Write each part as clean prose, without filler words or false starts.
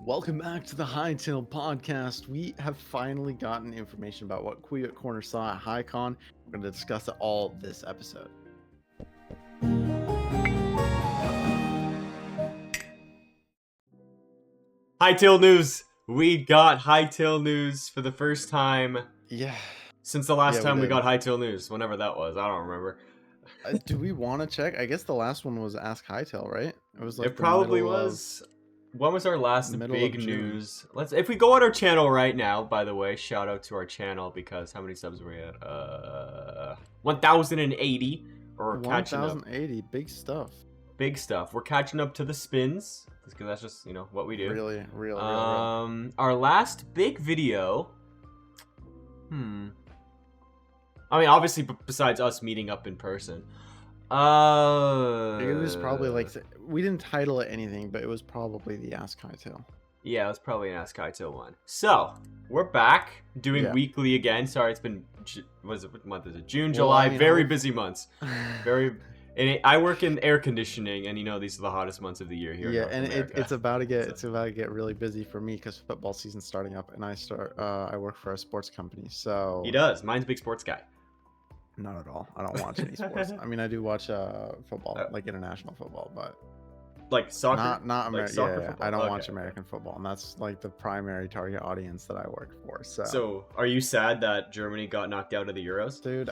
Welcome back to the Hytale podcast. We have finally gotten information about what Quiet Corner saw at HyCon. We're going to discuss it all this episode. Hytale news. We got Hytale news for the first time. Yeah. Since the last time we did. got Hytale news, whenever that was, I don't remember. Do we want to check? I guess the last one was Ask Hytale, right? It was like it probably was. When was our last big June. news? If we go on our channel right now, by the way, shout out to our channel because how many subs were we at? 1,080. Or catching up. 1,080, big stuff. Big stuff. We're catching up to the spins because that's just what we do. Real. Our last big video. I mean, obviously, besides us meeting up in person. It was probably like, we didn't title it anything, but it was probably the Ask Hytale. Yeah, it was probably an Ask Hytale one. So, we're back doing weekly again. Sorry, it's been, what month is it? June, July, very busy months. I work in air conditioning, and these are the hottest months of the year here. Yeah, and it's about to get really busy for me because football season's starting up, and I work for a sports company. So he does. Mine's a big sports guy. Not at all. I don't watch any sports. I mean, I do watch football, like international football, but like soccer. Not American. Soccer football. I don't watch American football, and that's like the primary target audience that I work for. So are you sad that Germany got knocked out of the Euros? Dude,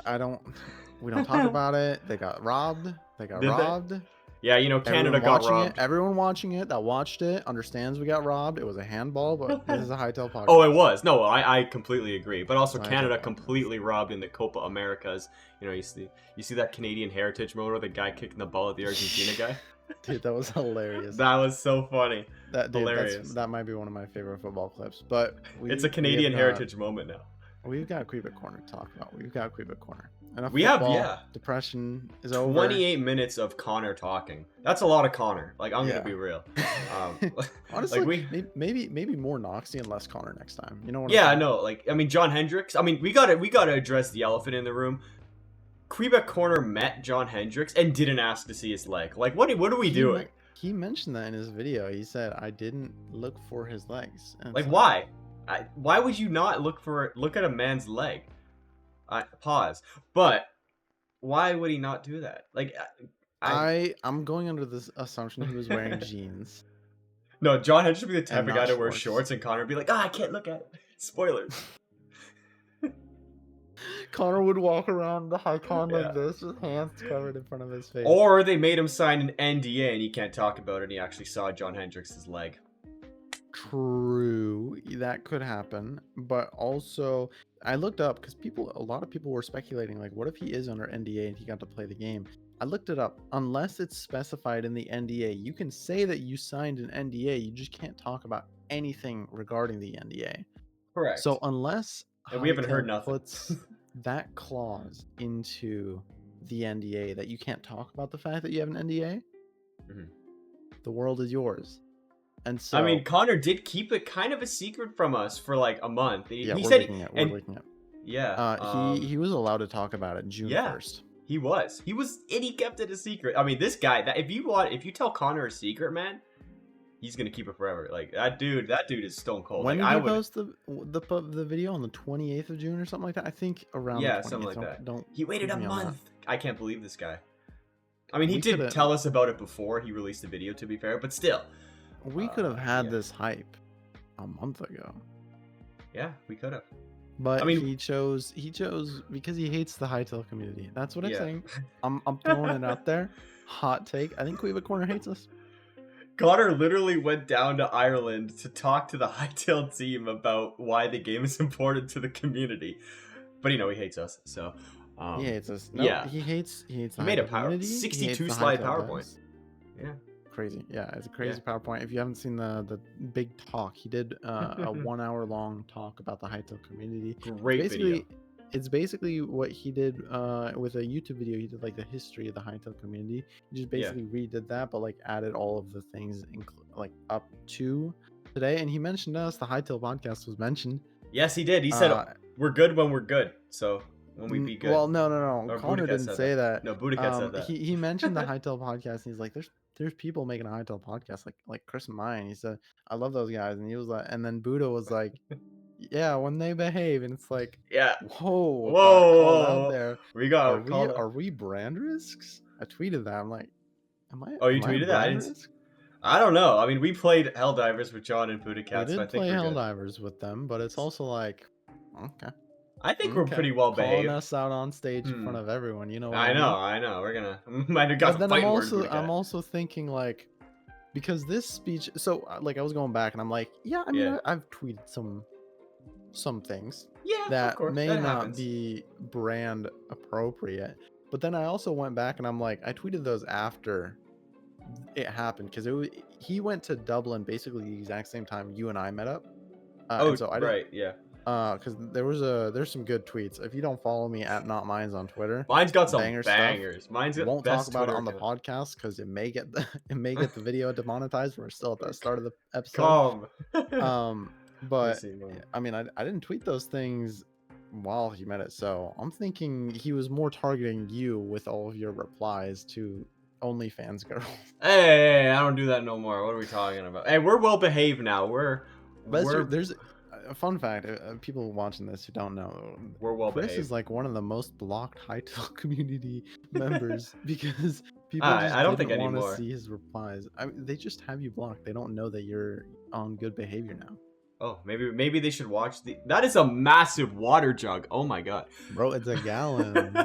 we don't talk about it. They got robbed. Did robbed. They? Yeah, Canada got robbed. Everyone watching it that watched it understands we got robbed. It was a handball, but this is a Hytale podcast. Oh, it was. No, I completely agree. But also Canada completely robbed in the Copa Americas. You see that Canadian heritage motor, the guy kicking the ball at the Argentina guy? Dude, that was hilarious. That was so funny. Hilarious. That might be one of my favorite football clips. But it's a Canadian heritage moment now. We've got Quebec Corner to talk about. We've got Quebec Corner. Depression is over. 28 minutes of Connor talking. That's a lot of Connor. Like, I'm gonna be real. Honestly, like maybe more Noxie and less Connor next time. You know what? Yeah, no. Like, I mean, John Hendricks. I mean, we gotta address the elephant in the room. Quebec Corner met John Hendricks and didn't ask to see his leg. Like, what are we doing? He mentioned that in his video. He said, "I didn't look for his legs." And like, why? Why would you not look at a man's leg? Pause. But why would he not do that? Like, I'm going under this assumption he was wearing jeans. No, John Hendricks would be the type of guy to wear shorts, and Connor would be like, I can't look at it. Spoilers. Connor would walk around the HyCon like this with hands covered in front of his face. Or they made him sign an NDA and he can't talk about it and he actually saw John Hendricks' leg. True, that could happen. But also, I looked up because a lot of people were speculating, like, what if he is under NDA and he got to play the game? I looked it up. Unless it's specified in the NDA, you can say that you signed an NDA. You just can't talk about anything regarding the NDA. Correct. So unless we haven't heard nothing. Puts that clause into the NDA that you can't talk about the fact that you have an NDA, the world is yours. And so, I mean, Connor did keep it kind of a secret from us for like a month. He we're said, leaking it. Yeah. He was allowed to talk about it June 1st. He was, and he kept it a secret. I mean, this guy, if you tell Connor a secret, man, he's gonna keep it forever. Like that dude is stone cold. When like, did you post the video on the 28th of June or something like that? I think around the 20th. Something like that. He waited a month. I can't believe this guy. I mean, he did tell us about it before he released the video, to be fair, but still. We could have had this hype a month ago. Yeah, we could have. But I mean, he chose because he hates the Hytale community. That's what I'm saying. I'm throwing it out there. Hot take. I think Quebec Corner hates us. Connor literally went down to Ireland to talk to the Hytale team about why the game is important to the community. But he hates us. So he hates us. No, he hates the made a community. 62 slide PowerPoint. Yeah. Crazy. Yeah, it's a crazy PowerPoint. If you haven't seen the big talk, he did a 1 hour long talk about the Hytale community. Great video. It's basically what he did with a YouTube video. He did like the history of the Hytale community. He just basically redid that, but like added all of the things like up to today. And he mentioned us. The Hytale podcast was mentioned. Yes, he did. He said we're good when we're good. So when we be good. Well, no. Connor didn't say that. No, Budikat said that. He mentioned the Hytale podcast, and he's like, "There's there's people making a Hytale podcast like Chris Myne. He said, I love those guys, and he was like, and then Buddha was like, yeah, when they behave, and it's like, Yeah. whoa, got called out Whoa. there. We got Are called. we brand risks? I tweeted that. I'm like, Oh, you am I a tweeted that? I brand didn't. risk? I don't know. I mean, we played Helldivers with John and Buddha We Cat, so I did think play we're good. Helldivers with them, but it's also like, okay. I think we're pretty well Calling behaved. us out on stage in front of everyone, you know what I mean? I know. We're gonna might have got But some then I'm fighting words. also thinking like, because this speech, so like I was going back and I'm like, yeah, I mean, I've tweeted some things of course, may that not happens. be brand appropriate, but then I also went back and I'm like, I tweeted those after it happened because he went to Dublin basically the exact same time you and I met up, and so I didn't. Right, yeah. Because there's some good tweets. If you don't follow me at Not Mines on Twitter, Mine's got some banger bangers. stuff. Mine's got Won't best talk about Twitter it on the account. podcast because it may get the video demonetized. We're still at the start of the episode. Calm. But I mean, I didn't tweet those things while he met it, so I'm thinking he was more targeting you with all of your replies to OnlyFans girls. Hey, I don't do that no more. What are we talking about? Hey, we're well behaved now. There's a fun fact. People watching this who don't know, we're well Chris behaved. is like one of the most blocked Hytale community members because people I don't think didn't want anymore. to see his replies. They just have you blocked. They don't know that you're on good behavior now. Oh, maybe they should watch that is a massive water jug. Oh my god. Bro, it's a gallon.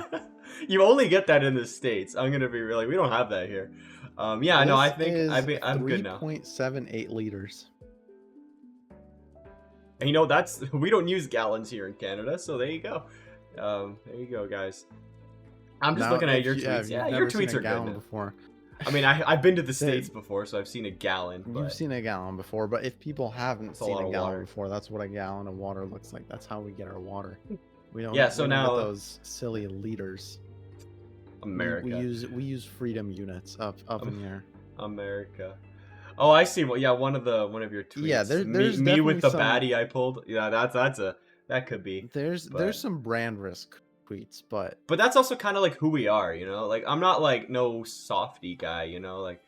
You only get that in the States. I'm gonna be really, we don't have that here. Yeah, no, I think I'm good now. 3.78 liters. And you know, we don't use gallons here in Canada, so there you go. There you go, guys. I'm just looking at your tweets. Yeah, your tweets are good now. Before. I mean, I've been to the States before, so I've seen a gallon. You've seen a gallon before, but if people haven't seen a gallon before, that's what a gallon of water looks like. That's how we get our water. We don't. Yeah, so now get those silly liters. America. We use freedom units up in here. America. Oh, I see. Well, yeah, one of your tweets. Yeah, there's me with the baddie I pulled. Yeah, that could be. There's some brand risk tweets, but that's also kind of like who we are, you know. Like I'm not like no softy guy, you know. Like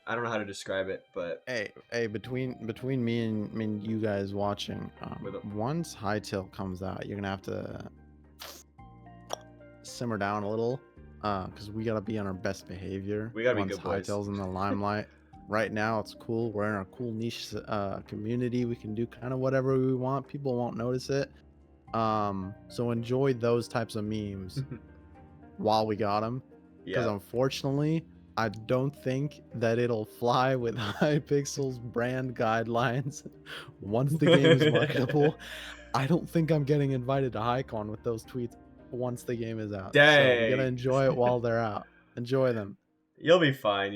I don't know how to describe it, but hey, between me and you guys watching, once Hytale comes out, you're gonna have to simmer down a little, because we gotta be on our best behavior. We gotta once be good boys. Hytale's in the limelight. Right now, it's cool. We're in our cool niche community. We can do kind of whatever we want. People won't notice it. So enjoy those types of memes while we got them. Because unfortunately, I don't think that it'll fly with Hypixel's brand guidelines once the game is marketable. I don't think I'm getting invited to HyCon with those tweets once the game is out. Dang. So you gotta enjoy it while they're out. Enjoy them. You'll be fine.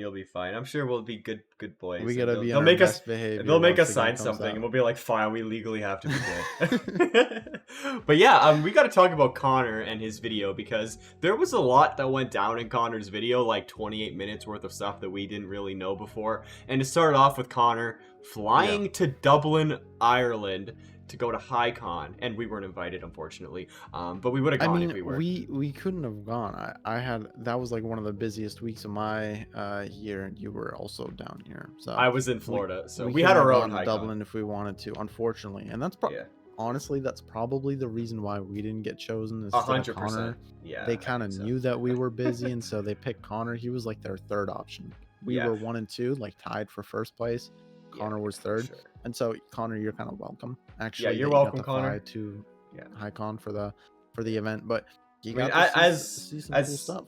I'm sure we'll be good boys. We gotta be on our best behavior. They'll make us sign something, and we'll be like, fine, we legally have to be good. But yeah, we got to talk about Connor and his video, because there was a lot that went down in Connor's video, like 28 minutes worth of stuff that we didn't really know before. And it started off with Connor flying to Dublin, Ireland, to go to HyCon, and we weren't invited, unfortunately. But we would have gone if we were. We couldn't have gone. I had, that was like one of the busiest weeks of my year, and you were also down here. So I was in Florida, so we had our own HyCon. Dublin if we wanted to, unfortunately, and that's honestly, that's probably the reason why we didn't get chosen. 100%. Yeah, they kind of knew that we were busy, and so they picked Connor. He was like their third option. We were 1 and 2, like tied for first place. Connor was third, and so Connor, you're kind of welcome. Actually, you're welcome, Connor. To HyCon for the event, but you got to see some cool stuff.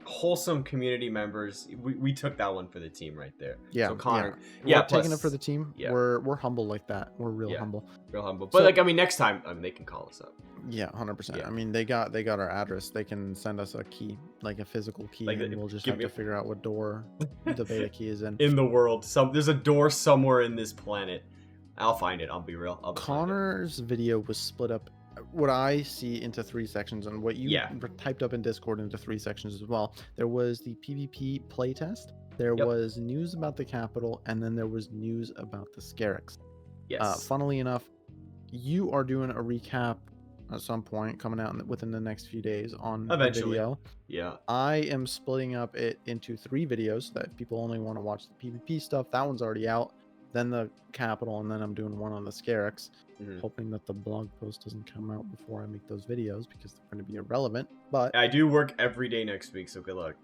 Wholesome community members, we took that one for the team right there. Yeah, so Connor, we're taking it for the team. Yeah. We're humble like that. We're real humble. But like, I mean, next time, they can call us up. Yeah, 100%. I mean, they got our address. They can send us a key, like a physical key, and we'll just have to figure out what door the beta key is in. In the world, there's a door somewhere in this planet. I'll find it. I'll be real. Connor's video was split up, what I see, into 3 sections, and what you typed up in Discord into 3 sections as well. There was the PvP playtest, there was news about the capital, and then there was news about the Scarix. Yes. Funnily enough, you are doing a recap at some point, coming out within the next few days on the Eventually. video. Yeah. I am splitting up it into 3 videos so that if people only want to watch the PvP stuff, that one's already out. Then the capital, and then I'm doing one on the Scarix, hoping that the blog post doesn't come out before I make those videos because they're going to be irrelevant. But I do work every day next week, so good luck.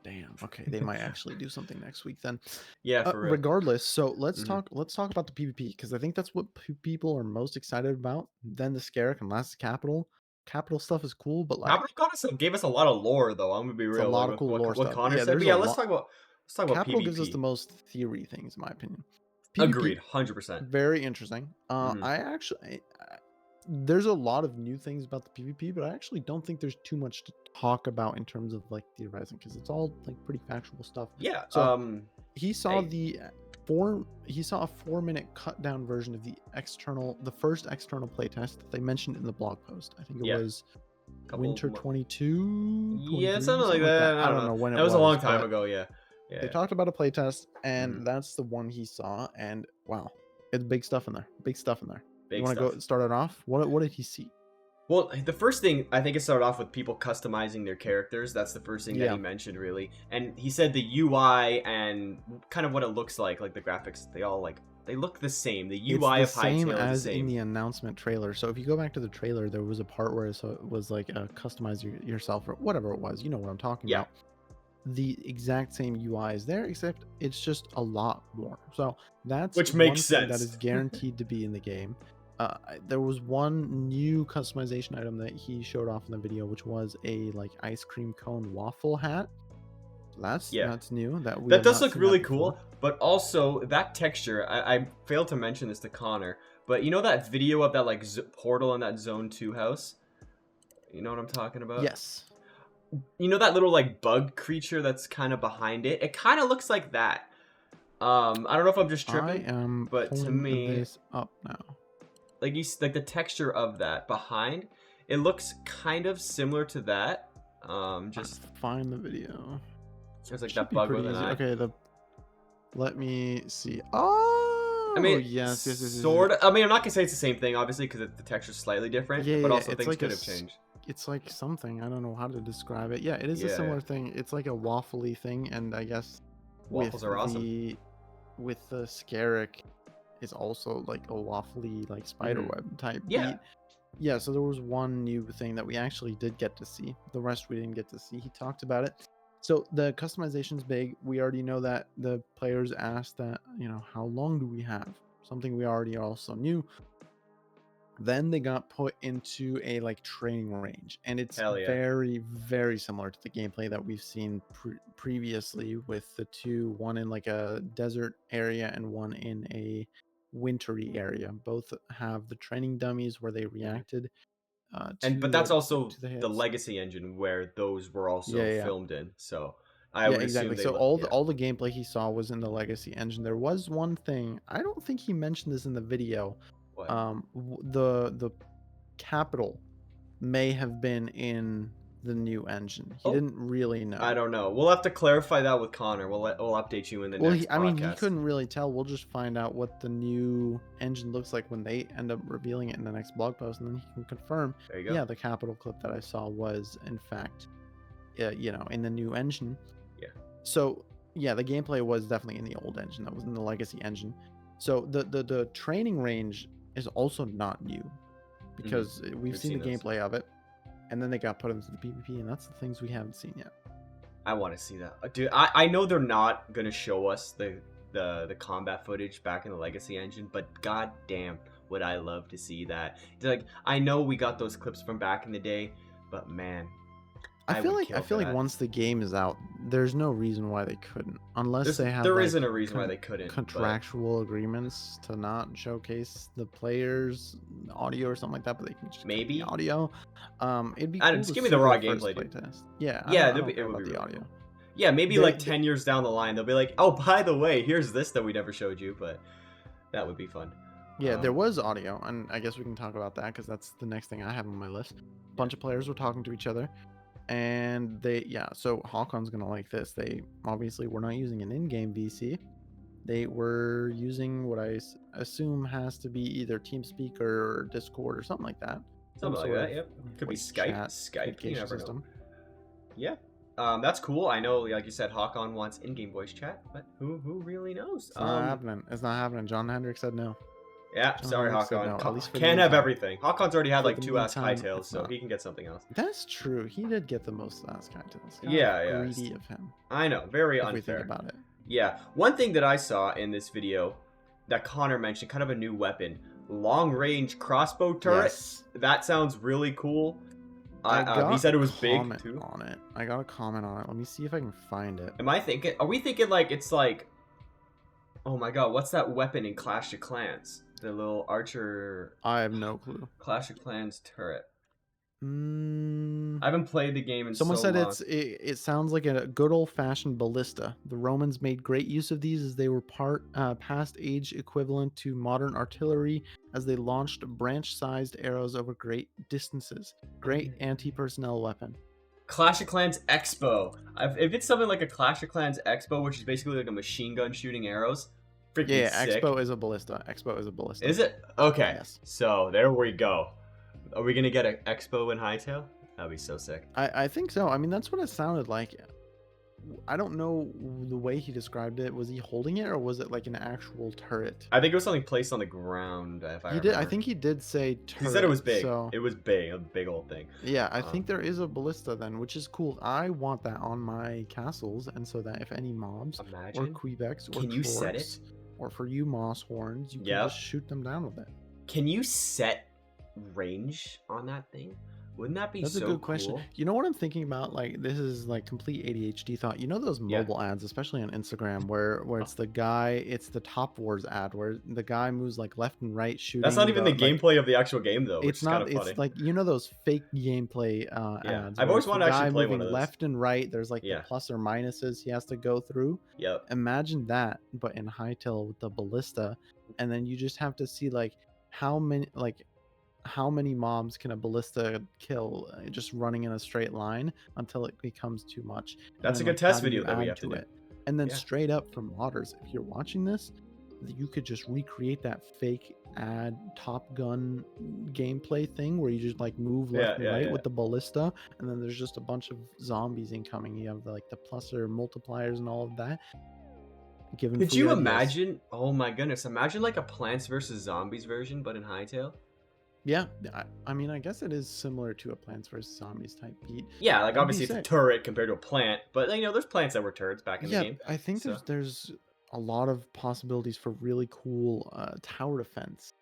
damn. Okay, they might actually do something next week then. Yeah, for real. Regardless, so let's talk about the PvP because I think that's what people are most excited about. Then the Scarix and last capital. Capital stuff is cool, but like Capital gave us a lot of lore, though. I'm gonna be it's a real, lot like of with cool lore what stuff. But Connor yeah, said. But there's yeah, a lot. let's talk about Capital PvP. gives us the most theory things, in my opinion. PvP, Agreed, 100%. very interesting. I actually, there's a lot of new things about the PvP, but I actually don't think there's too much to talk about in terms of like theorizing because it's all like pretty factual stuff. Yeah. So he saw he saw a 4-minute cut down version of the first external playtest that they mentioned in the blog post. I think it was winter 22, yeah, something like that. I don't know when it was a long time ago. Yeah. They talked about a playtest, and that's the one he saw. And wow, it's big stuff in there. Big stuff in there. You want to go start it off? What did he see? Well, the first thing, I think it started off with people customizing their characters. That's the first thing that he mentioned, really. And he said the UI and kind of what it looks like the graphics, they look the same. The UI of Hytale is the same as in the announcement trailer. So if you go back to the trailer, there was a part where it was like customize yourself or whatever it was. You know what I'm talking about. The exact same UI is there, except it's just a lot more. So that's which makes sense. That is guaranteed to be in the game. There was one new customization item that he showed off in the video, which was a like ice cream cone waffle hat. That's new. That does look really cool. But also that texture, I failed to mention this to Connor, but you know that video of that like portal in that Zone 2 house? You know what I'm talking about? Yes. You know that little like bug creature that's kind of behind it? It kind of looks like that. I don't know if I'm just tripping, but to me, this up now. Like the texture of that behind, it looks kind of similar to that. Just find the video. There's like that bug with an eye. Okay, let me see. Oh, I mean, yes. Sort of. I mean, I'm not gonna say it's the same thing, obviously, because the texture's slightly different. But also things could have changed. It's like something. I don't know how to describe it. Yeah, it is a similar thing. It's like a waffly thing, and I guess waffles are awesome. With the Scarix, it's also like a waffly like spiderweb type beat. Yeah, so there was one new thing that we actually did get to see. The rest we didn't get to see. He talked about it. So the customization's big. We already know that the players asked that, how long do we have? Something we already also knew. Then they got put into a like training range, and it's very, very similar to the gameplay that we've seen previously with the two, one in like a desert area and one in a wintry area. Both have the training dummies where they reacted. But that's also the legacy engine where those were also filmed in. So I would exactly. So all the gameplay he saw was in the legacy engine. There was one thing, I don't think he mentioned this in the video. What? The capital may have been in the new engine. He didn't really know. I don't know. We'll have to clarify that with Connor. We'll update you in the next podcast. I mean, he couldn't really tell. We'll just find out what the new engine looks like when they end up revealing it in the next blog post, and then he can confirm. There you go. Yeah, the capital clip that I saw was in fact, in the new engine. Yeah. So yeah, the gameplay was definitely in the old engine. That was in the legacy engine. So the training range is also not new because we've seen the gameplay of it, and then they got put into the PvP, and that's the things we haven't seen yet. I want to see that, dude. I know they're not gonna show us the combat footage back in the legacy engine, but god damn would I love to see that. It's like, I know we got those clips from back in the day, but man, I feel like once the game is out, there's no reason why they couldn't, unless they have there isn't a reason why they couldn't. Contractual agreements to not showcase the players' audio or something like that, but they can just maybe audio. It'd be cool. Just give me the raw gameplay test. Yeah, it would be the audio. Cool. Yeah, maybe like 10 years down the line, they'll be like, oh, by the way, here's this that we never showed you, but that would be fun. Yeah, there was audio, and I guess we can talk about that because that's the next thing I have on my list. A bunch of players were talking to each other. And so Hawkon's gonna like this. They obviously, we're not using an in-game VC. they were using what I assume has to be either TeamSpeak or Discord or something like that. Something like that, yep. Could be Skype. Skype, you never know. Yeah. That's cool. I know, like you said, Hawkon wants in-game voice chat, but who really knows? It's not happening. It's not happening. John Hendrick said no. Yeah, John sorry, Hendrick Hawkon. No, at least Can't have everything. Hawkon's already had like 2 Ask Hytales, so he can get something else. That's true. He did get the most Ask Hytales. Yeah. Greedy of him. I know. Very unfair. Everything about it. Yeah. One thing that I saw in this video that Connor mentioned, kind of a new weapon, long-range crossbow turret. Yes. That sounds really cool. He said it was big too. On it. I got a comment on it. Let me see if I can find it. Are we thinking like it's like, oh my god, what's that weapon in Clash of Clans? The little archer. I have no clue. Clash of Clans turret. I haven't played the game in Someone so said long. it sounds like a good old-fashioned ballista. The Romans made great use of these as they were past age equivalent to modern artillery as they launched branch-sized arrows over great distances. Great anti-personnel weapon. Clash of Clans Expo. If it's something like a Clash of Clans Expo, which is basically like a machine gun shooting arrows, freaking sick. Expo is a ballista. Expo is a ballista. Is it? Okay. Yes. So there we go. Are we gonna get an Expo in Hytale? That'd be so sick. I think so. I mean, that's what it sounded like. I don't know the way he described it. Was he holding it, or was it like an actual turret? I think it was something placed on the ground. If I remember. I think he did say turret. He said it was big. So... It was big, a big old thing. Yeah, I think there is a ballista then, which is cool. I want that on my castles, and so that if any mobs or Quebecs or can you set it? Or for you moss horns, you can just shoot them down with it. Can you set range on that thing? Wouldn't that be That's so a good question. cool? You know what I'm thinking about? Like, this is like complete ADHD thought. You know those mobile ads, especially on Instagram, where it's the guy, it's the Top Wars ad, where the guy moves like left and right shooting. That's not even the gameplay of the actual game, though. It's not. It's like, you know, those fake gameplay ads. I've always wanted to actually play one of those. Left and right, there's like the plus or minuses he has to go through. Yep. Imagine that, but in Hytale with the ballista, and then you just have to see like how many mobs can a ballista kill just running in a straight line until it becomes too much. That's a good test video that we have to do. And then straight up from modders, if you're watching this, you could just recreate that fake ad Top Gun gameplay thing where you just like move left and right with the ballista, and then there's just a bunch of zombies incoming. You have like the plus or multipliers and all of that. Could you imagine? Oh my goodness! Imagine like a Plants vs Zombies version, but in Hytale. Yeah, I mean, I guess it is similar to a Plants vs Zombies type beat. Yeah, like obviously it's a turret compared to a plant, but you know, there's plants that were turrets back in the game. I think there's a lot of possibilities for really cool tower defense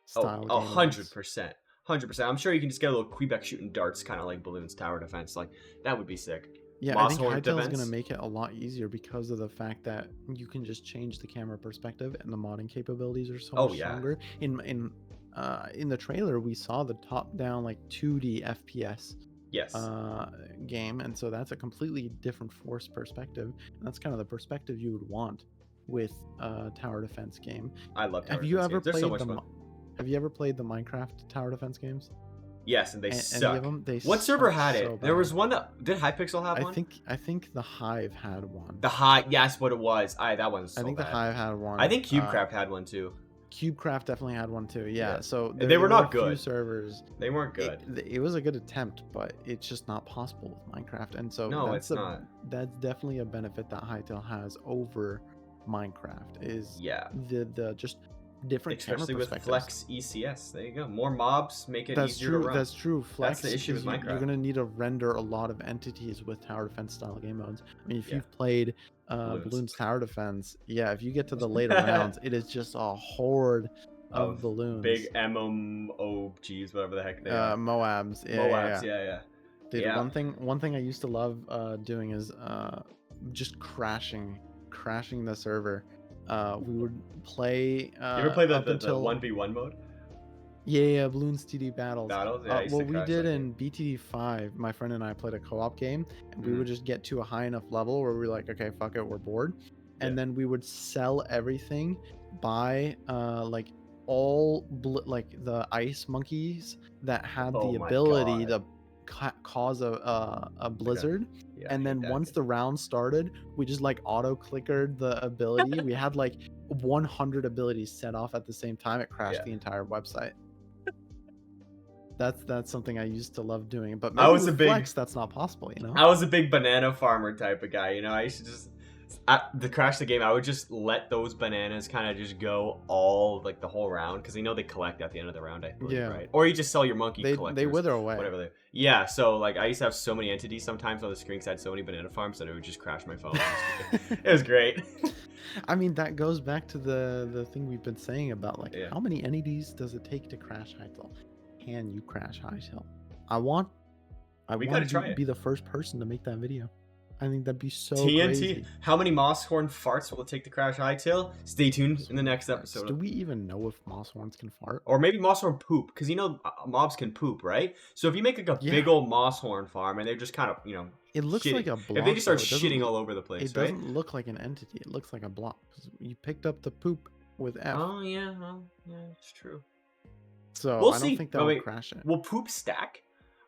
style. 100%. 100%. I'm sure you can just get a little Quebec shooting darts, kind of like balloons tower defense. Like that would be sick. Yeah, I think Hytale is going to make it a lot easier because of the fact that you can just change the camera perspective and the modding capabilities are so much stronger. In the trailer, we saw the top-down like 2D FPS game, and so that's a completely different force perspective. And that's kind of the perspective you would want with a tower defense game. I love tower defense games. They're so much fun. Have you ever played the Minecraft tower defense games? Yes, and they suck. Any of them? What server had it? There was one that did Hypixel have one? I think the Hive had one. The Hive, yes, what it was. That one's so I think bad. The Hive had one. I think CubeCraft had one too. CubeCraft definitely had one too. Yeah. So they were not good. Few servers. They weren't good. It was a good attempt, but it's just not possible with Minecraft. And so it's not. That's definitely a benefit that Hytale has over Minecraft. Is the just different especially camera with Flex ECS. There you go. More mobs make it easier to run. That's true. Flex. That's the issue with Minecraft. You're gonna need to render a lot of entities with tower defense style game modes. I mean, if you've played Balloons Tower Defense, if you get to the later rounds, it is just a horde of balloons. Big MMOGs, whatever the heck they are. Moabs. Yeah. Dude, one thing I used to love doing is just crashing the server. We would play. You ever play the 1v1 mode? Yeah, Balloons TD battles. What we did in BTD5, my friend and I played a co-op game, and we would just get to a high enough level where we were like, okay, fuck it, we're bored, and then we would sell everything, buy like all like the ice monkeys that had the ability to cause a blizzard, and then once the round started, we just like auto clickered the ability. We had like 100 abilities set off at the same time, it crashed Yeah. the entire website. That's something I used to love doing, but I maybe was a with big Flex, that's not possible, you know? I was a big banana farmer type of guy, you know. I used to just to crash the game. I would just let those bananas kind of just go all like the whole round because they collect at the end of the round, I believe, Yeah. right? Or you just sell your monkey They collectors, wither away. whatever they. Yeah, so like I used to have so many entities sometimes on the screen because I had so many banana farms that it would just crash my phone. It was great. I mean, that goes back to the thing we've been saying about like Yeah. how many entities does it take to crash Hytale? Can you crash Hytale? I want gotta try to it. be the first person to make that video. I think that'd be so TNT. crazy. How many Mosshorn farts will it take to crash Hytale? Stay tuned in the next episode. Do we even know if Mosshorns can fart? Or maybe Mosshorn poop, because you know mobs can poop, right? So if you make like a big old Mosshorn farm and they're just kind of, you know, it looks shitting. like a block. If they just start though, shitting all over the place, it doesn't look like an entity. It looks like a block. You picked up the poop with F. Oh yeah, it's true. So we'll I see. don't think that would crash it. Will poop stack?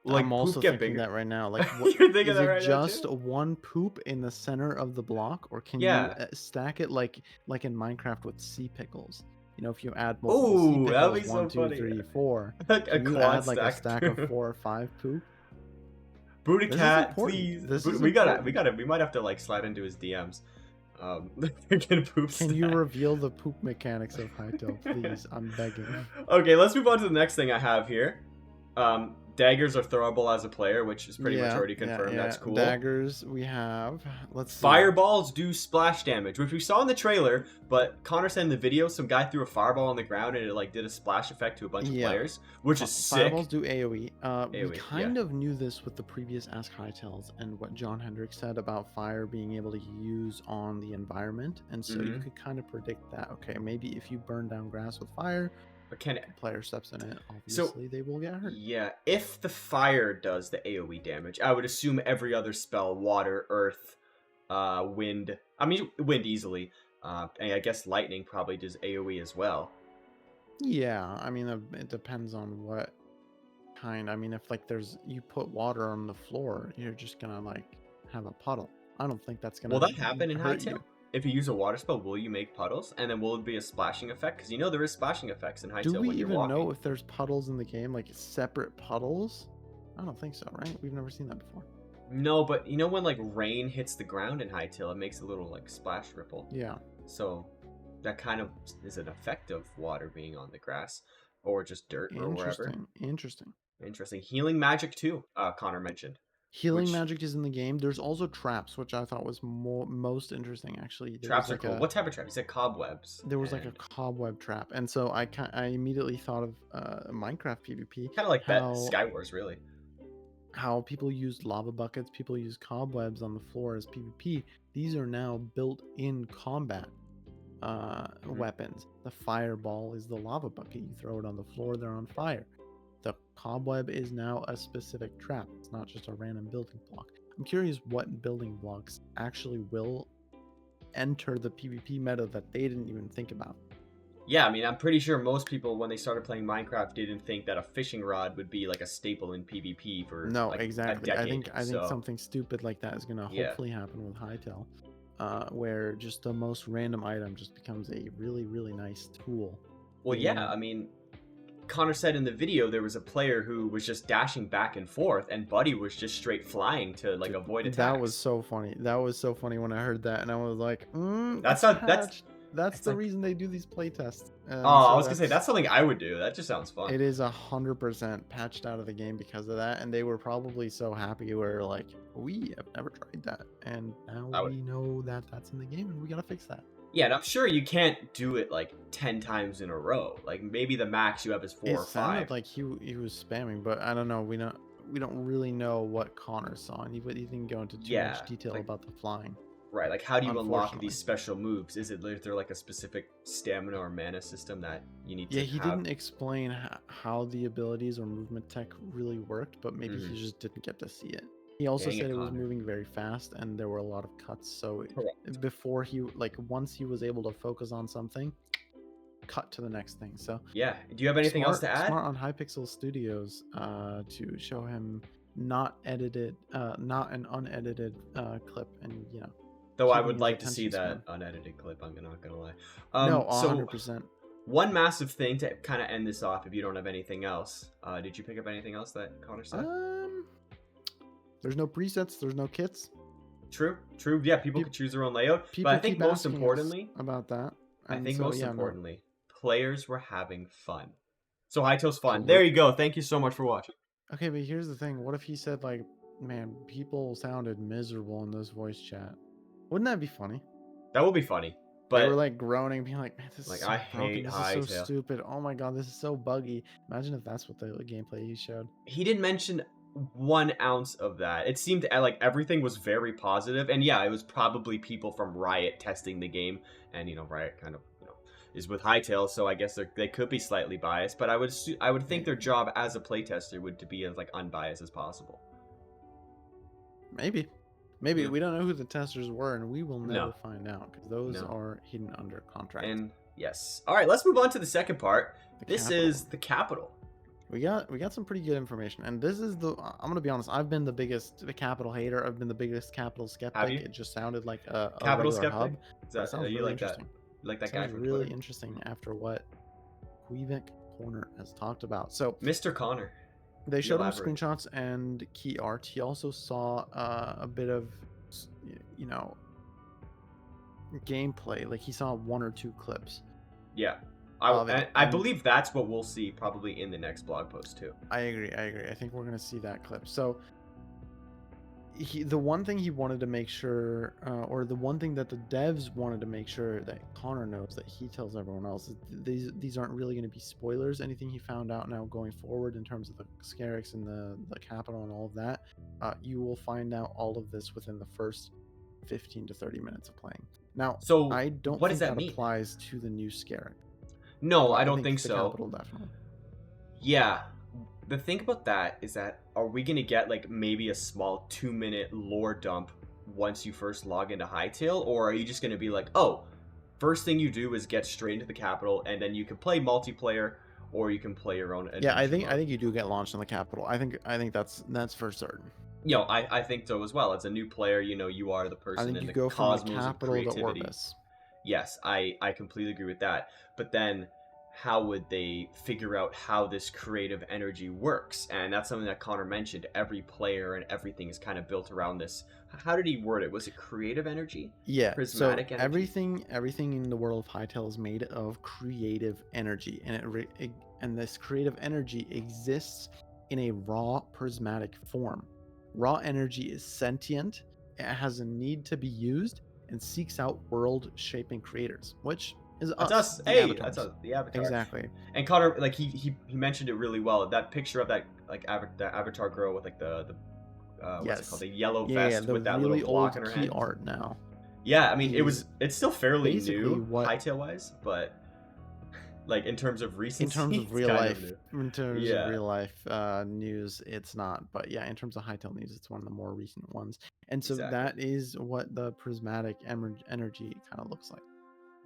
Like I'm also poop get thinking bigger? that right now. Like, You're thinking is that it right now, just too? one poop in the center of the block, or can you stack it like in Minecraft with sea pickles? You know, if you add multiple sea pickles, that'd be 1, so 2, funny. 3, 4, A can you quad add like a stack stack of 4 or 5 poop? Buddha This is cat, important. please. This Buddha, is we important. might have to like slide into his DMs. Freaking poop Can you stack. reveal the poop mechanics of Hytale, please? I'm begging. Okay, let's move on to the next thing I have here. Daggers are throwable as a player, which is pretty much already confirmed. That's cool. Daggers we have. Let's see. Fireballs do splash damage, which we saw in the trailer, but Connor said in the video some guy threw a fireball on the ground and it like did a splash effect to a bunch of players, which is sick. Fireballs do AoE. We kind of knew this with the previous Ask Hytales and what John Hendricks said about fire being able to use on the environment, and so you could kind of predict that. Okay, maybe if you burn down grass with fire, but can the player steps in it, obviously they will get hurt. Yeah, if the fire does the AoE damage, I would assume every other spell, water, earth, wind. I mean, wind easily. And I guess lightning probably does AoE as well. Yeah, I mean, it depends on what kind. I mean, if like you put water on the floor, you're just gonna like have a puddle. I don't think that's gonna. Will that happen in hurt Hytale? you. If you use a water spell, will you make puddles? And then will it be a splashing effect? Because you know there is splashing effects in Hytale when you're walking. Do we even know if there's puddles in the game, like separate puddles? I don't think so, right? We've never seen that before. No, but you know when like rain hits the ground in Hytale, it makes a little like splash ripple. Yeah. So that kind of is an effect of water being on the grass or just dirt or wherever. Interesting. Healing magic too, Connor mentioned. Healing magic is in the game. There's also traps, which I thought was most interesting, actually. Traps are cool. What type of trap? You said cobwebs. There was like a cobweb trap, and so I immediately thought of Minecraft PvP. Kind of like Skywars, really. How people used lava buckets, people use cobwebs on the floor as PvP. These are now built-in combat weapons. The fireball is the lava bucket. You throw it on the floor, they're on fire. The cobweb is now a specific trap. It's not just a random building block. I'm curious what building blocks actually will enter the PvP meta that they didn't even think about. Yeah, I mean, I'm pretty sure most people, when they started playing Minecraft, didn't think that a fishing rod would be like a staple in PvP for like exactly. a decade. I think something stupid like that is gonna hopefully happen with Hytale, where just the most random item just becomes a really, really nice tool. Well, yeah, I mean, Connor said in the video there was a player who was just dashing back and forth, and Buddy was just straight flying to like avoid attacks. That was so funny. That was so funny when I heard that, and I was like, that's the reason they do these playtests. I was gonna say that's something I would do. That just sounds fun. It is 100% patched out of the game because of that, and they were probably so happy. We're like, we have never tried that, and now we know that that's in the game, and we gotta fix that. Yeah, and I'm sure you can't do it like 10 times in a row. Like maybe the max you have is 4 or 5. It sounded like he was spamming, but I don't know. We don't really know what Connor saw, and he didn't go into too much detail about the flying. Right, like how do you unlock these special moves? Is there like a specific stamina or mana system that you need to have? Yeah, he didn't explain how the abilities or movement tech really worked, but maybe he just didn't get to see it. He also said it was moving very fast and there were a lot of cuts, so before once he was able to focus on something, cut to the next thing. So yeah, do you have anything else to add? Smart on Hypixel Studios to show him not an unedited clip, and Though I keeping would his like to see attention that span. unedited clip. I'm not gonna lie. No, So 100%. one massive thing to kind of end this off, if you don't have anything else. Did you pick up anything else that Connor said? There's no presets. There's no kits. True. Yeah, people could choose their own layout. People But I think keep most asking importantly, us about that. I think so, most yeah, importantly, players were having fun. So Hytale's fun. Absolutely. There you go. Thank you so much for watching. Okay, but here's the thing. What if he said, like, man, people sounded miserable in this voice chat? Wouldn't that be funny? That would be funny. But they were like groaning, being like, man, this is so I broken. hate This Hytale. is so stupid. Oh my god, this is so buggy. Imagine if that's what the gameplay he showed. He didn't mention 1 ounce of that. It seemed like everything was very positive, and yeah, it was probably people from Riot testing the game, and Riot kind of is with Hytale, so I guess they could be slightly biased, but I would think their job as a playtester would to be as like unbiased as possible. Maybe Yeah. We don't know who the testers were, and we will never find out because those are hidden under contract. And yes, all right, let's move on to the second part. This is the capital. We got some pretty good information, and this is I'm gonna be honest. I've been the capital hater. I've been the biggest capital skeptic. Have you? It just sounded like a Capital regular skeptic. hub. That sounds you really like that? interesting. You like that guy Sounds from really Twitter? interesting after what Quebec Corner has talked about. So Mr. Connor. They showed him screenshots and key art. He also saw a bit of, gameplay. Like he saw 1 or 2 clips. Yeah. I believe that's what we'll see probably in the next blog post too. I agree. I think we're going to see that clip. So the one thing he wanted to make sure, or the one thing that the devs wanted to make sure that Connor knows, that he tells everyone else, is these aren't really going to be spoilers. Anything he found out now going forward in terms of the Scarix and the capital and all of that, you will find out all of this within the first 15 to 30 minutes of playing. Now, so I don't think that applies to the new Scarix. No, I don't think so. Capital, definitely. Yeah. The thing about that is that, are we going to get like maybe a small 2-minute lore dump once you first log into Hytale? Or are you just going to be like, oh, first thing you do is get straight into the capital, and then you can play multiplayer, or you can play your own adventure I think mode. you do get launched in the capital. I think that's for certain. I think so as well. As a new player, you are the person in the cosmos of creativity. Yes, I completely agree with that. But then, how would they figure out how this creative energy works? And that's something that Connor mentioned. Every player and everything is kind of built around this. How did he word it? Was it creative energy? Yeah. Prismatic energy? Everything in the world of Hytale is made of creative energy, and this creative energy exists in a raw prismatic form. Raw energy is sentient. It has a need to be used and seeks out world-shaping creators, which is us. Hey, that's us, the avatar. Exactly. And Connor, like he mentioned it really well. That picture of that the avatar girl with like the what's it called, the yellow vest with that really little block in her hand. Art now. Yeah, I mean it's still fairly new Hytale wise, but like in terms of recency, in terms of real life news, it's not. But yeah, in terms of Hytale news, it's one of the more recent ones. And so that is what the prismatic energy kind of looks like.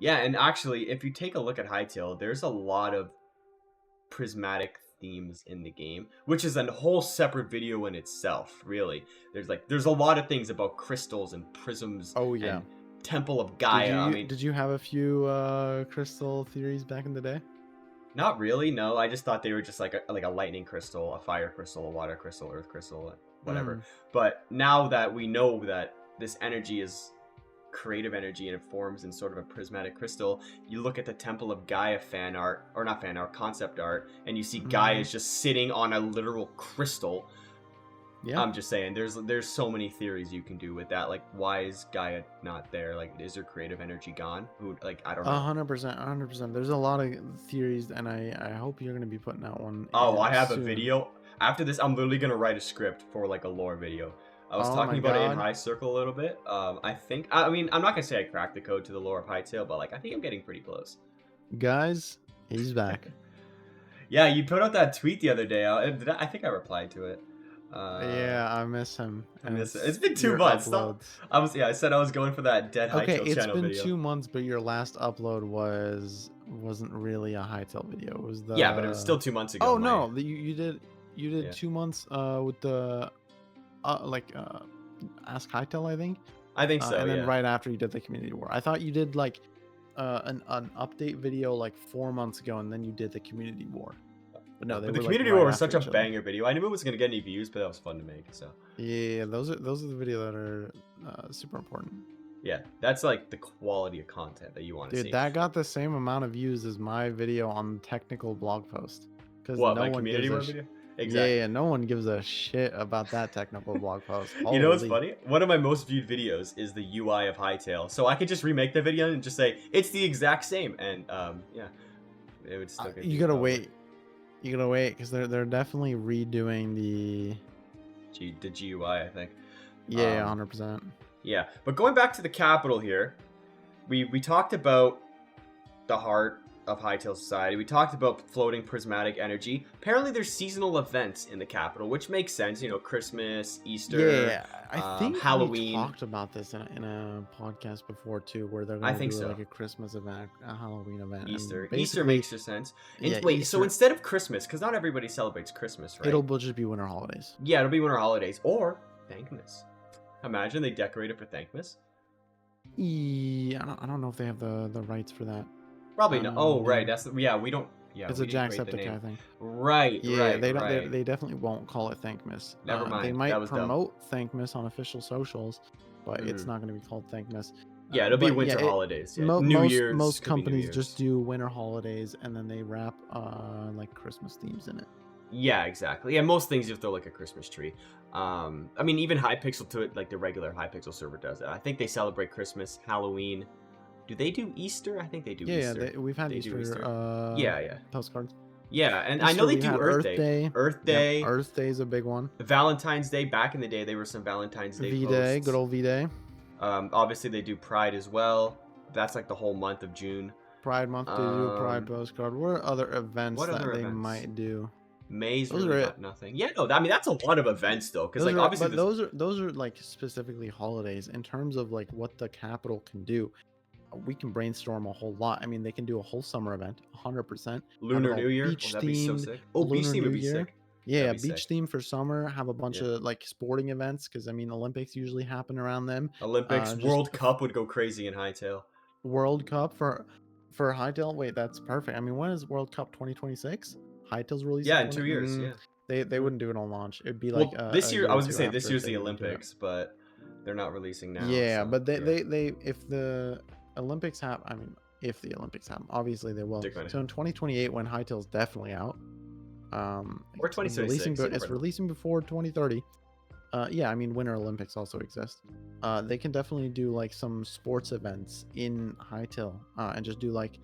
Yeah, and actually, if you take a look at Hytale, there's a lot of prismatic themes in the game, which is a whole separate video in itself, really. There's a lot of things about crystals and prisms. Oh yeah. And Temple of Gaia. Did you have a few crystal theories back in the day? Not really, no. I just thought they were just like a lightning crystal, a fire crystal, a water crystal, earth crystal, whatever. But now that we know that this energy is creative energy and it forms in sort of a prismatic crystal, you look at the Temple of Gaia concept art, and you see Gaia is just sitting on a literal crystal. Yeah. I'm just saying, there's so many theories you can do with that. Like, why is Gaia not there? Like, is her creative energy gone? I don't know. 100%. There's a lot of theories, and I hope you're going to be putting out one. I have soon. A video. After this, I'm literally going to write a script for, like, a lore video. I was talking about it in High Circle a little bit. I'm not going to say I cracked the code to the lore of Hytale, but, I think I'm getting pretty close. Guys, he's back. Yeah, you put out that tweet the other day. I think I replied to it. Yeah, I miss him. It's been 2 months. I said I was going for that dead Hytale channel video. Okay, it's been 2 months, but your last upload wasn't really a Hytale video. It was but it was still 2 months ago. Oh no, you did 2 months with the Ask Hytale, I think. I think so. And then Yeah. right after you did the community war. I thought you did like an update video like 4 months ago, and then you did the community war. But no, No, they but the were like community right war was after such a each other. banger video. I knew it was gonna get any views, but that was fun to make. So Yeah, those are the videos that are super important. yeah, that's like the quality of content that you want to Dude, see. that got the same amount of views as my video on the technical blog post. Because What, no my one community gives a war video? yeah, Exactly. no one gives a shit about that technical blog post. You know what's Holy. funny? One of my most viewed videos is the UI of Hytale. So I could just remake the video and just say it's the exact same, and yeah, it would still get You views gotta probably. wait. You gotta wait because they're definitely redoing the The GUI, I think. yeah, 100%. Yeah, but going back to the capital here, we talked about the heart of Hytale Society. We talked about floating prismatic energy. Apparently, there's seasonal events in the capital, which makes sense. You know, Christmas, Easter, Yeah, I think Halloween. we talked about this in a podcast before too, where they're I gonna think do so. like a Christmas event, a Halloween event, Easter. and Easter basically, makes sense. And yeah, wait, so Easter. instead of Christmas, because not everybody celebrates Christmas, right? It'll just be winter holidays. Yeah, it'll be winter holidays or Thankmas. Imagine they decorate it for Thankmas. Yeah, I don't know if they have the rights for that. Probably not. Oh, right. Name. That's yeah. We don't. Yeah, It's we a didn't create the Jacksepticeye name. thing. Right. Yeah, Right. they don't. Right. They definitely won't call it Thankmas. Never They mind. That might was dumb. promote Thankmas on official socials, but it's not going to be called Thankmas. Yeah, it'll be But winter yeah, holidays. Yeah. New Year's. most Could be New companies Year's. just do winter holidays and then they wrap like Christmas themes in it. Yeah, exactly. Yeah, most things you throw like a Christmas tree. I mean, even Hypixel to it, like the regular Hypixel server does it. I think they celebrate Christmas, Halloween. Do they do Easter? I think they do Easter. Yeah, we've had Easter, yeah. postcards. Yeah, and Easter, I know they we do had Earth Day. Earth Day. Yep, Earth Day is a big one. Valentine's Day. Back in the day, there were some Valentine's Day V-Day, posts. good old V-Day. Obviously, they do Pride as well. That's like the whole month of June. Pride month, they do a Pride postcard. What are other events they might do? May's really got nothing. Yeah, no, I mean that's a lot of events though, because like obviously but those are like specifically holidays in terms of like what the capital can do. We can brainstorm a whole lot. I mean, they can do a whole summer event, 100%. Lunar New Year, beach that'd be so sick. Oh, beach theme would be sick. Yeah, beach theme for summer. Have a bunch of like sporting events because I mean, Olympics usually happen around them. Olympics, World Cup would go crazy in Hytale. World Cup for Hytale. Wait, that's perfect. I mean, when is World Cup 2026? Hytale's releasing. Yeah, in 2 years. Yeah, they wouldn't do it on launch. It'd be like this year. I was gonna say this year's the Olympics, but they're not releasing now. Yeah, so, but they if the Olympics happen, I mean, if the Olympics happen, obviously they will. So in 2028, when Hytale's definitely out, or 2026, it's releasing before 2030. Yeah, I mean, Winter Olympics also exist. They can definitely do like some sports events in Hytale, and just do like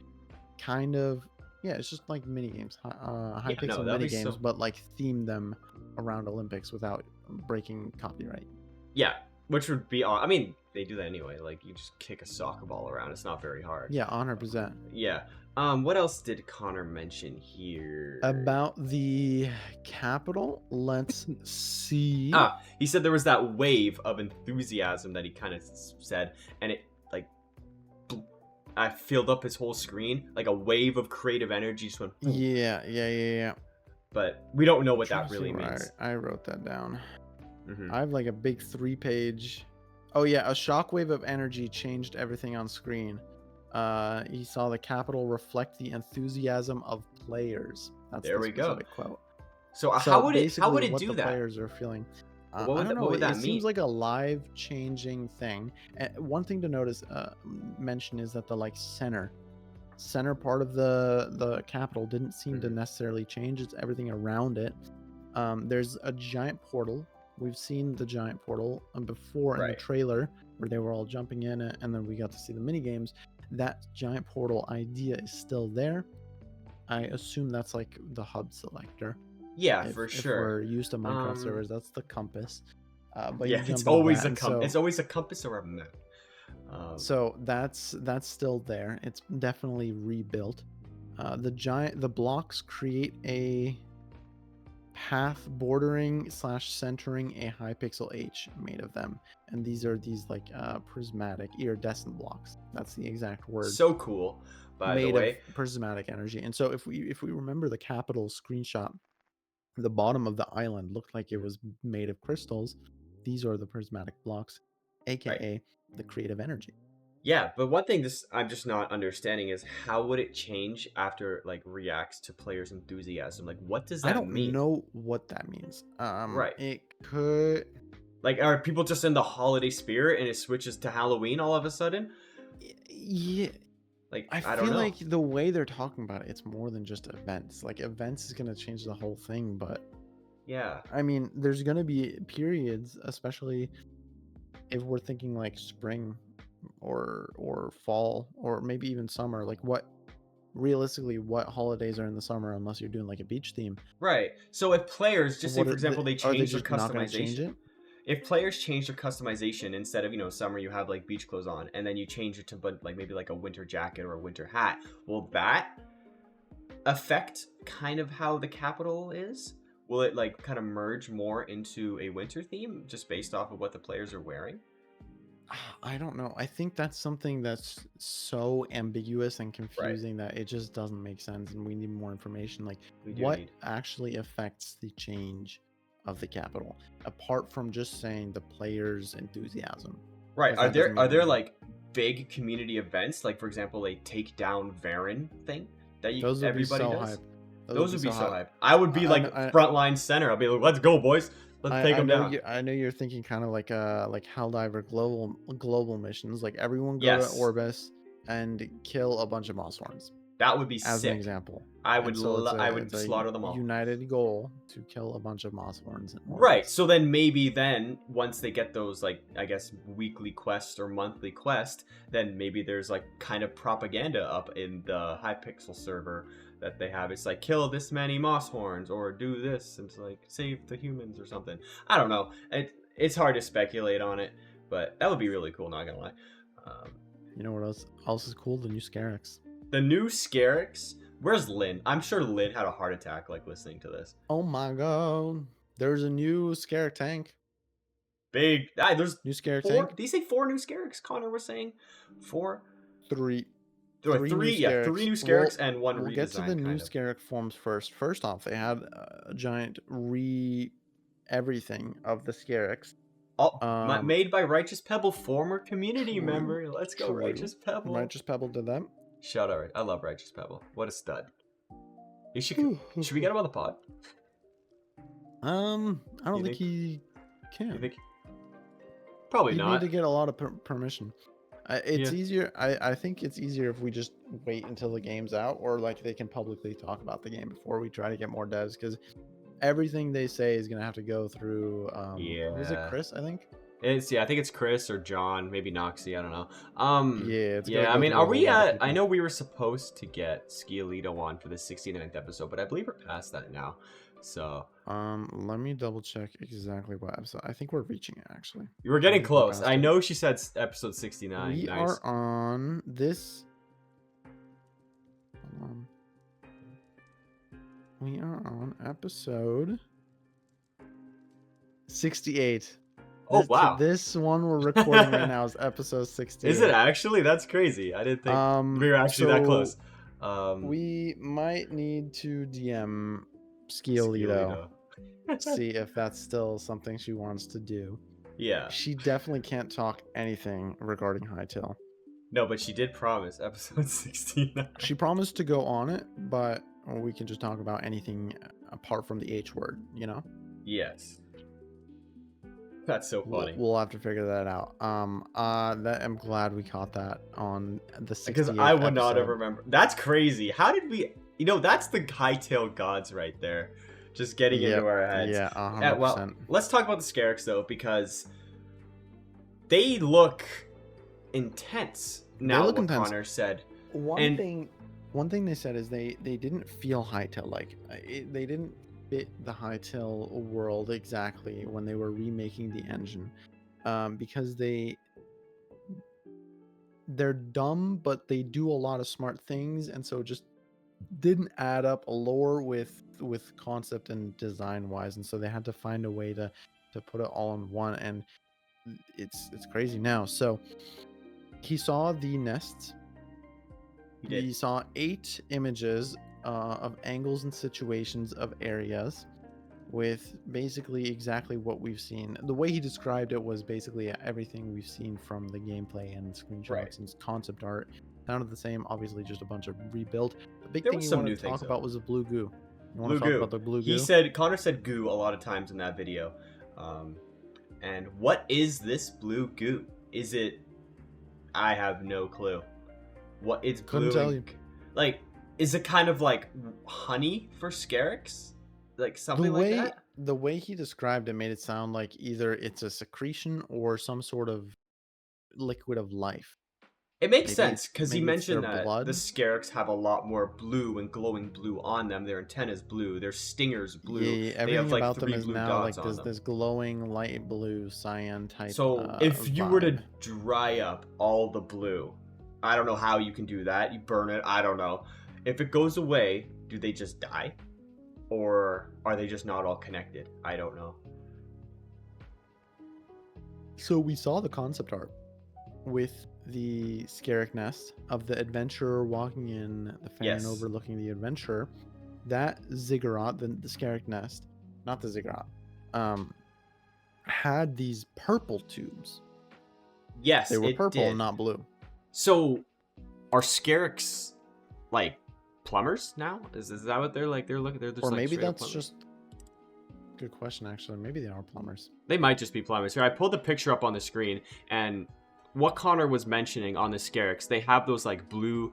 kind of it's just like mini games, Hypixel mini games, but like theme them around Olympics without breaking copyright. Yeah, which would be, I mean, they do that anyway. Like you just kick a soccer ball around. It's not very hard. Yeah, 100%. Yeah. What else did Connor mention here? About the capital? Let's see. He said there was that wave of enthusiasm that he kind of said, and it like I filled up his whole screen, like a wave of creative energy just went. Yeah. But we don't know what that really means. I wrote that down. I have like a big 3-page. Oh yeah, a shockwave of energy changed everything on screen. He saw the capital reflect the enthusiasm of players. That's there we go. Quote. So how would it do what the that? Players are feeling. What would that mean? It seems like a live changing thing. One thing to notice, mention is that the like center part of the capital didn't seem to necessarily change. It's everything around it. There's a giant portal. We've seen the giant portal before in the trailer where they were all jumping in it, and then we got to see the mini games. That giant portal idea is still there. I assume that's like the hub selector. Yeah, for sure. If we're used to Minecraft servers, that's the compass. But yeah, it's always a compass. It's always a compass or a map. So that's still there. It's definitely rebuilt. The blocks create a path bordering / centering a Hypixel H made of them, and these are like prismatic iridescent blocks. That's the exact word. So cool. By the way, of prismatic energy. And so if we remember the capital screenshot, the bottom of the island looked like it was made of crystals. These are the prismatic blocks. aka the creative energy. Yeah, but one thing I'm just not understanding is how would it change after like reacts to players' enthusiasm? Like, what does I that don't mean? know what that means. Right. It could. Like, are people just in the holiday spirit and it switches to Halloween all of a sudden? Yeah, Like, I I don't feel know. like the way they're talking about it, it's more than just events. Like events is gonna change the whole thing, but Yeah. I mean, there's gonna be periods, especially if we're thinking like spring or fall or maybe even summer. Like what realistically, what holidays are in the summer unless you're doing like a beach theme? Right. So if players, just say What for example, they are they change their just not gonna change customization. it? If players change their customization instead of summer you have like beach clothes on, and then you change it to like maybe like a winter jacket or a winter hat, will that affect kind of how the capital is? Will it like kind of merge more into a winter theme just based off of what the players are wearing? I don't know. I think that's something that's so ambiguous and Right. confusing that it just doesn't make sense, and we need more information. Like, We do what need. actually affects the change of the capital, apart from just saying the players' enthusiasm? Right. Because that doesn't Are mean there anything. like big community events, like for example, a take down Varen thing that Those would be everybody so does? hype. Those would Those be would be so so hype. hype. I would be like I, frontline center. I'll be like, let's go, boys. Let's take I them know down. you. I know you're thinking kind of like Helldiver global missions. Like everyone go to Yes, Orbis and kill a bunch of moss horns, that would be as an sick. example. And so I it's would a slaughter them all. united goal to kill a bunch of moss horns in Right. Orbis. So then maybe then once they get those like I guess weekly quest or monthly quest, then maybe there's like kind of propaganda up in the Hypixel server that they have. It's like kill this many moss horns or do this and it's like save the humans or something. I don't know. It's hard to speculate on it, but that would be really cool. Not gonna lie. Um, You know what else is cool? The new Scarix. the new Scarix. Where's Lynn? I'm sure Lynn had a heart attack like listening to this. Oh my god! There's a new Scarix tank. Big. There's New Scarix four. tank. Did you say four new Scarix? Connor was saying four. Three. Three, Three new yeah, three Scarix. new Scarix and one We'll get to the redesign, new kind of. Scarix forms first. First off, they had a giant everything of the Scarix. Oh, Um, made by Righteous Pebble, former community true, member. Let's go, true. Righteous Pebble. Righteous Pebble did that. Shout out, I love Righteous Pebble. What a stud. Should we get him on the pod? I don't think think- he can. You think? Probably He'd not. need to get a lot of permission. It's Yeah. easier. I think it's easier if we just wait until the game's out, or like they can publicly talk about the game before we try to get more devs, because everything they say is gonna have to go through. Was it Yeah. Chris? I think. I think it's Chris or John, maybe Noxie, I don't know. Yeah, it's Yeah, gotta I go mean, through are a whole we lot of at? I people. know we were supposed to get Skialito on for the 69th episode, but I believe we're past that now. So Let me double check exactly what episode. I think we're reaching it actually. you were I getting think we're close. past I it. know she said episode 69. We Nice. are on this. Hold on. We are on episode 68. Oh, wow. This one we're recording right now is episode 68. Is it actually? That's crazy. I didn't think we were actually that close. We might need to DM Skialito. See if that's still something she wants to do. Yeah. She definitely can't talk anything regarding Hytale. No, but she did promise episode 69. She promised to go on it, but we can just talk about anything apart from the H word, you know? Yes. That's so funny. We'll have to figure that out. I'm glad we caught that on the 68th Because I would not episode. have remembered. That's crazy. How did we? That's the Hytale gods right there, just getting into our heads. Yeah, 100%. Well, let's talk about the Scarix though, because they look intense. Now, look what intense. Connor said. One thing they said is they didn't feel Hytale like. They didn't fit the Hytale world exactly when they were remaking the engine, because they're dumb, but they do a lot of smart things, and so it just didn't add up lore with concept and design wise, and so they had to find a way to put it all in one, and it's crazy now. So he saw the nests. He saw 8 images of angles and situations of areas. with basically exactly what we've seen. The way he described it was basically everything we've seen from the gameplay and Right. screenshots and concept art. Sounded the same, obviously just a bunch of rebuild. The big There thing was he some wanted new to talk things though. about was the blue goo. You want Blue to talk goo. about the blue He goo? said Connor said goo a lot of times in that video. And what is this blue goo? Is it? I have no clue. What it's Couldn't blue tell and you. like, is it kind of like honey for Scarix? Like something like that? The way he described it made it sound like either it's a secretion or some sort of liquid of life. It makes sense because he Maybe it's their mentioned that the blood. Scarix have a lot more blue and glowing blue on them. Their antenna's blue. Their stinger's blue. Yeah, They have everything like about them 3 is blue now dots like on this them. this glowing light blue cyan type So if you were to vibe. dry up all the blue, I don't know how you can do that. You burn it. I don't know. If it goes away, do they just die? Or are they just not all connected? I don't know. So we saw the concept art with the Scarrick nest of the adventurer walking in, the fan Yes. overlooking the adventurer. That ziggurat, the Scarrick nest, not the ziggurat, had these purple tubes. Yes, They were it purple did. and not blue. So are Scarix like plumbers now? Is that what they're like? They're looking. They're just Or like maybe straight up that's plumbers? just good question actually. Maybe they are plumbers. They might just be plumbers. Here, I pulled the picture up on the screen, and what Connor was mentioning on the Scarix, they have those like blue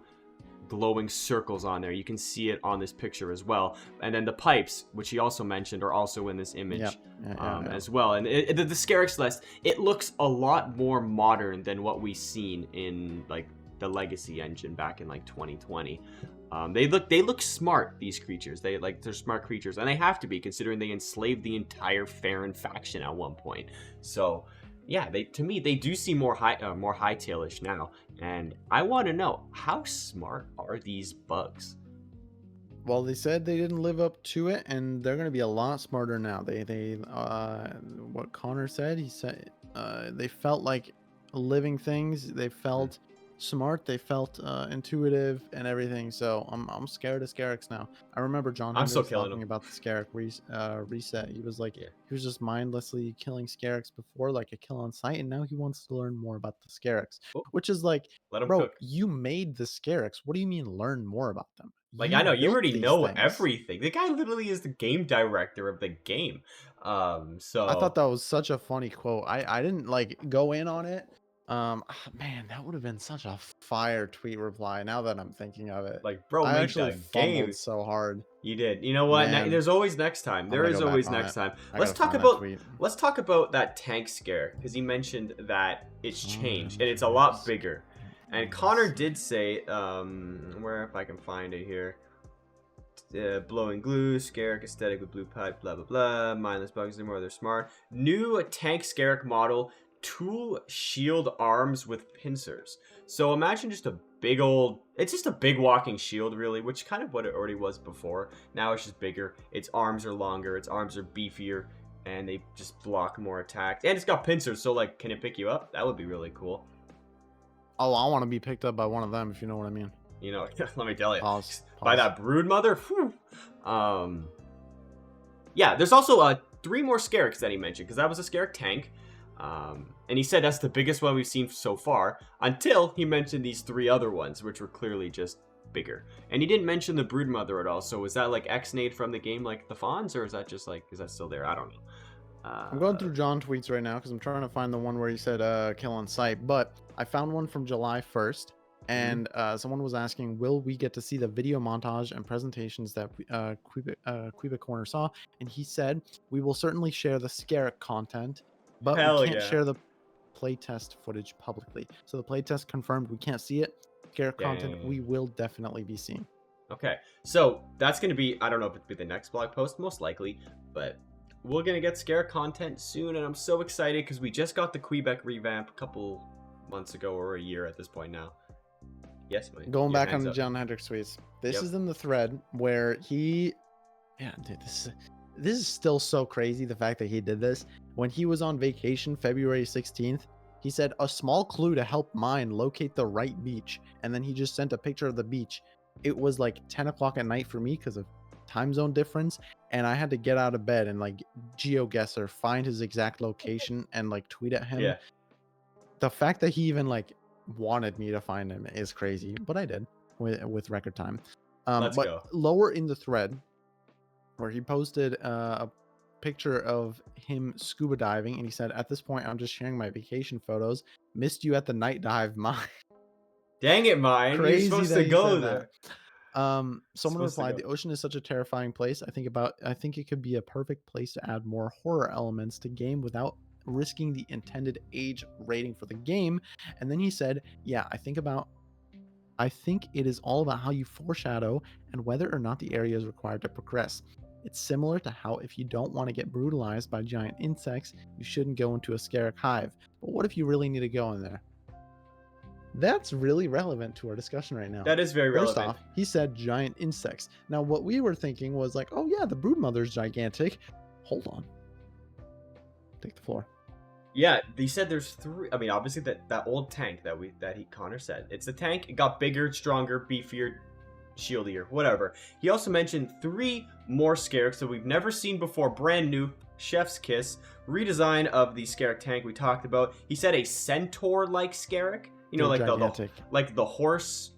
glowing circles on there. You can see it on this picture as well. And then the pipes, which he also mentioned, are also in this image as well. And the Scarix list, it looks a lot more modern than what we seen in like the Legacy engine back in like 2020. They look smart, these creatures. They're smart creatures, and they have to be, considering they enslaved the entire Farron faction at one point. So yeah, to me they do seem more Hytale-ish now, and I want to know, how smart are these bugs? Well, they said they didn't live up to it, and they're going to be a lot smarter now. What Connor said, he said they felt like living things. They felt smart. They felt intuitive and everything. So I'm scared of Scarix now. I remember John I'm still Hendricks killing talking them. about the Scarix reset. He was like, Yeah. he was just mindlessly killing Scarix before, like a kill on sight, and now he wants to learn more about the Scarix, Oh, which is like, let them bro, cook. you made the Scarix. What do you mean learn more about them? Like, You I know you built already these know things. everything. The guy literally is the game director of the game. I thought So that was such a funny quote. I didn't like go in on it. Man, that would have been such a fire tweet reply now that I'm thinking of it. like, bro I made actually the game. fumbled so hard. You did. You know what? Man, There's always next time. I'm There gonna is go back always on next it. time. I Let's gotta talk find that about tweet. that tank scare, because he mentioned that it's changed and it's a lot Yes. bigger. And Connor did say, where, if I can find it here, blowing glue, Scarrick aesthetic with blue pipe, blah blah blah. Mindless bugs anymore, they're smart. New tank Scarrick model, tool shield arms with pincers. So imagine just a big old, it's just a big walking shield really, which kind of what it already was before. Now it's just bigger. Its arms are longer, its arms are beefier, and they just block more attacks. And it's got pincers, so like, can it pick you up? That would be really cool. Oh, I want to be picked up by one of them, if you know what I mean. You know, let me tell you. Pause. By that brood mother. Yeah, there's also 3 more Scarricks that he mentioned, because that was a Scarrick tank. And he said that's the biggest one we've seen so far, until he mentioned these 3 other ones, which were clearly just bigger. And he didn't mention the brood mother at all. So is that like X-nade from the game, like the Fawns, or is that just like, is that still there? I don't know. I'm going through John tweets right now because I'm trying to find the one where he said kill on sight, but I found one from July 1st, and someone was asking, will we get to see the video montage and presentations that Quebec Corner saw? And he said, we will certainly share the Scarrick content, but Hell we can't yeah. share the playtest footage publicly. So the playtest confirmed we can't see it. Scarrick content we will definitely be seeing. Okay, so that's going to be, I don't know if it'll be the next blog post, most likely, but we're going to get Scare content soon, and I'm so excited because we just got the Quebec revamp a couple months ago, or a year at this point now. Yes, Myne. Going Your back on hands the up. John Hendricks tweets. This Yep. is in the thread where he, yeah, dude, this is still so crazy. The fact that he did this when he was on vacation, February 16th, he said a small clue to help Myne locate the right beach, and then he just sent a picture of the beach. It was like 10 o'clock at night for me because of time zone difference, and I had to get out of bed and like GeoGuessr find his exact location and like tweet at him. Yeah. The fact that he even like wanted me to find him is crazy, but I did with record time. Let's But go. lower in the thread, where he posted a picture of him scuba diving, and he said, "At this point, I'm just sharing my vacation photos. Missed you at the night dive, Myne." Dang it, Myne. You're Crazy supposed that to he go said there. that. Someone Supposed to replied, go. "The ocean is such a terrifying place. I think it could be a perfect place to add more horror elements to game without risking the intended age rating for the game." And then he said, "Yeah, I think it is all about how you foreshadow and whether or not the area is required to progress. It's similar to how if you don't want to get brutalized by giant insects, you shouldn't go into a Scarab hive. But what if you really need to go in there?" That's really relevant to our discussion right now. That is very First relevant. off, he said giant insects. Now, what we were thinking was like, oh yeah, the broodmother's gigantic. Hold on. Take the floor. Yeah, they said there's 3. I mean, obviously that old tank that Connor said. It's the tank. It got bigger, stronger, beefier, shieldier, whatever. He also mentioned 3 more Scarabs that we've never seen before, brand new, chef's kiss, redesign of the Scarab tank we talked about. He said a centaur-like Scarab. You know, They're like gigantic. the horse.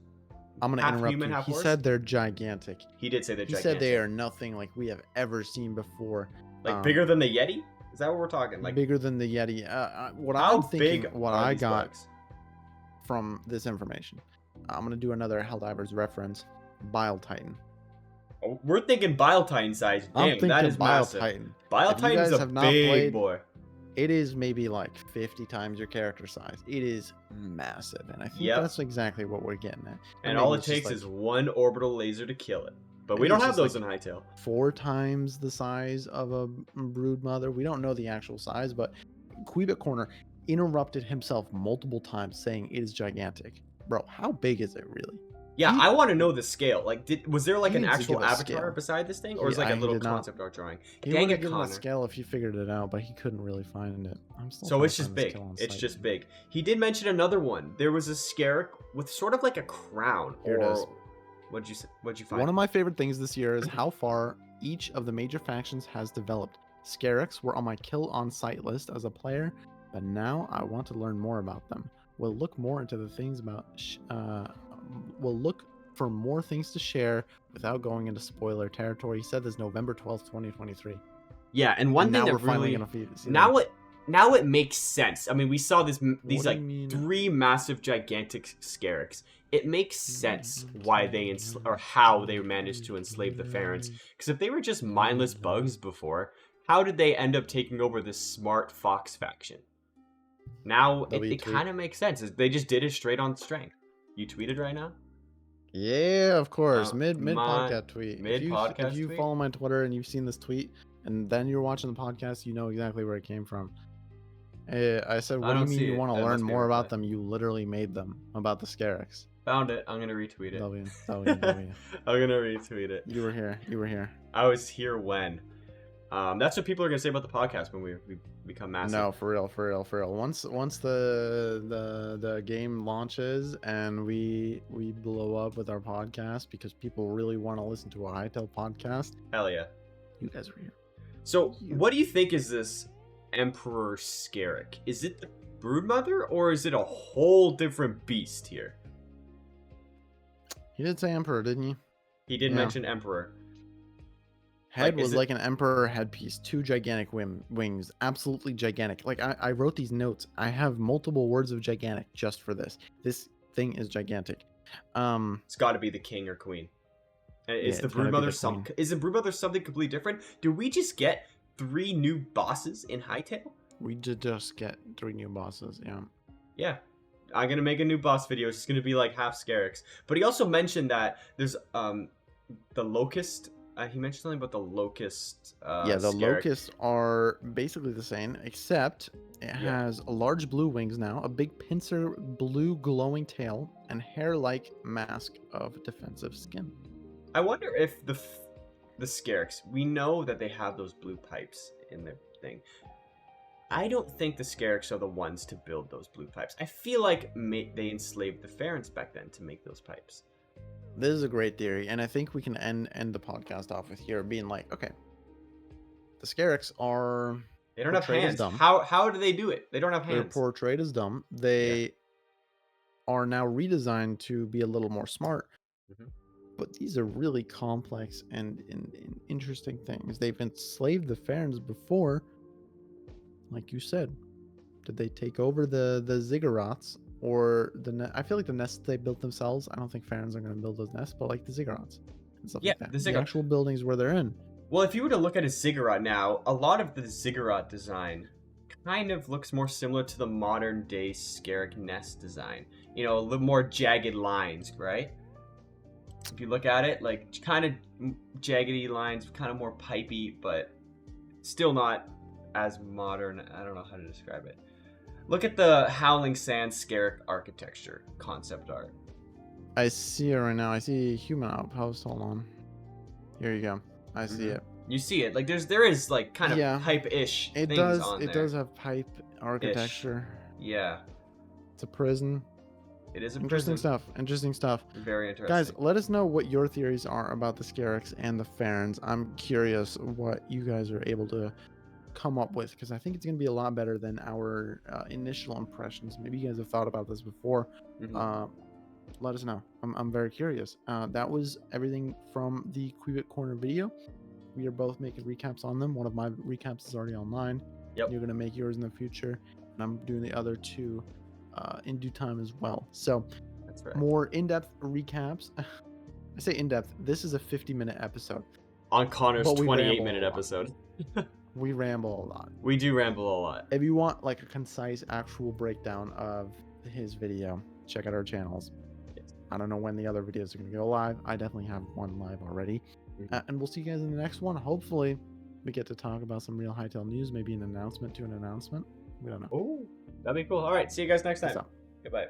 I'm gonna half interrupt human, you. half He horse? said they're gigantic. He did say they're He gigantic. said they are nothing like we have ever seen before. Like bigger than the Yeti? Is that what we're talking? Like bigger than the Yeti. What how I'm thinking, big what are I these got bugs? from this information, I'm gonna do another Helldivers reference. Bile Titan. Oh, we're thinking Bile Titan size. I'm Damn, thinking that is Bile massive. Titan. Bile If you Titan's guys a have not big played, boy. it is maybe like 50 times your character size. It is massive, and I think that's exactly what we're getting at. And all it takes is one orbital laser to kill it. But we don't have those in Hytale. 4 times the size of a brood mother. We don't know the actual size, but Quebec Corner interrupted himself multiple times saying it is gigantic. Bro, how big is it really? Yeah, I want to know the scale. Like, was there like he an needs to actual give a avatar scale. beside this thing, or is it like a little concept art drawing? He Dang would it, have given a Connor. scale if he figured it out, but he couldn't really find it. So it's just big. It's just big. He did mention another one. There was a Scarab with sort of like a crown. Here it is. What'd you find? One of my favorite things this year is how far each of the major factions has developed. Scarabs were on my kill on sight list as a player, but now I want to learn more about them. We'll look more into the things about. We'll look for more things to share without going into spoiler territory. He said this November 12th, 2023. Yeah, and one thing that really now it makes sense. I mean, we saw these like 3 massive gigantic Scarabs. It makes sense why they or how they managed to enslave the Pharans. Because if they were just mindless bugs before, how did they end up taking over this smart fox faction? Now it kind of makes sense. They just did it straight on strength. You tweeted right now? Yeah, of course. Mid podcast tweet. If you follow my Twitter and you've seen this tweet and then you're watching the podcast, you know exactly where it came from. I said, what do you mean you want to learn more about them? You literally made them about the Scarabs. Found it. I'm gonna retweet it. W. I'm gonna retweet it. You were here. I was here when. That's what people are gonna say about the podcast when we become massive. No, for real. Once the game launches and we blow up with our podcast because people really want to listen to a Hytale podcast. Hell yeah. You guys are here. So what do you think is this Emperor Scarab? Is it the Broodmother or is it a whole different beast here? He did say Emperor, didn't he? He did mention Emperor. Head was like an Emperor headpiece, 2 gigantic wings, absolutely gigantic. Like I wrote these notes. I have multiple words of gigantic just for this. This thing is gigantic. It's got to be the king or queen. Is the Broodmother something completely different? Did we just get 3 new bosses in Hytale? We did just get 3 new bosses. Yeah. Yeah. I'm gonna make a new boss video. It's just gonna be like half Scarabs. But he also mentioned that there's the Locust. He mentioned something about the Locust. The Locusts are basically the same, except it has large blue wings now, a big pincer blue glowing tail, and hair-like mask of defensive skin. I wonder if the Scarabs, we know that they have those blue pipes in their thing. I don't think the Scarabs are the ones to build those blue pipes. I feel like they enslaved the Pharans back then to make those pipes. This is a great theory, and I think we can end the podcast off with here being like, okay, the Scarix are They don't have portrayed as hands. dumb. How do they do it? They don't have They're hands. portrayed as dumb. They are now redesigned to be a little more smart. But these are really complex and interesting things. They've enslaved the Farrens before, like you said. Did they take over the ziggurats or I feel like the nests they built themselves. I don't think Farrens are going to build those nests, but like the ziggurats and stuff like that. The actual buildings where they're in. Well, if you were to look at a ziggurat now, a lot of the ziggurat design kind of looks more similar to the modern day Scarix nest design. You know, a little more jagged lines, right? If you look at it, like kind of jaggedy lines, kind of more pipey, but still not as modern. I don't know how to describe it. Look at the Howling Sand Scarix architecture concept art. I see it right now. I see a human outpost. Hold on. Here you go. I see it. You see it. Like there is like kind of pipe-ish things on there. It does have pipe architecture. Yeah. It's a prison. It is a interesting stuff. Interesting stuff. Very interesting. Guys, let us know what your theories are about the Scarix and the Farrens. I'm curious what you guys are able to come up with, because I think it's going to be a lot better than our initial impressions. Maybe you guys have thought about this before. Let us know. I'm very curious. That was everything from the Quibit Corner video. We are both making recaps on them. One of my recaps is already online. Yep. You're going to make yours in the future, and I'm doing the other two in due time as well. So that's right. More in-depth recaps. I say in-depth. This is a 50-minute episode. On Connor's 28-minute episode. We ramble a lot. We do ramble a lot. If you want like a concise actual breakdown of his video, check out our channels. Yes. I don't know when the other videos are going to go live. I definitely have one live already. And we'll see you guys in the next one. Hopefully we get to talk about some real Hytale news, maybe an announcement to an announcement. We don't know. Oh, that'd be cool. All right, see you guys next time. Goodbye.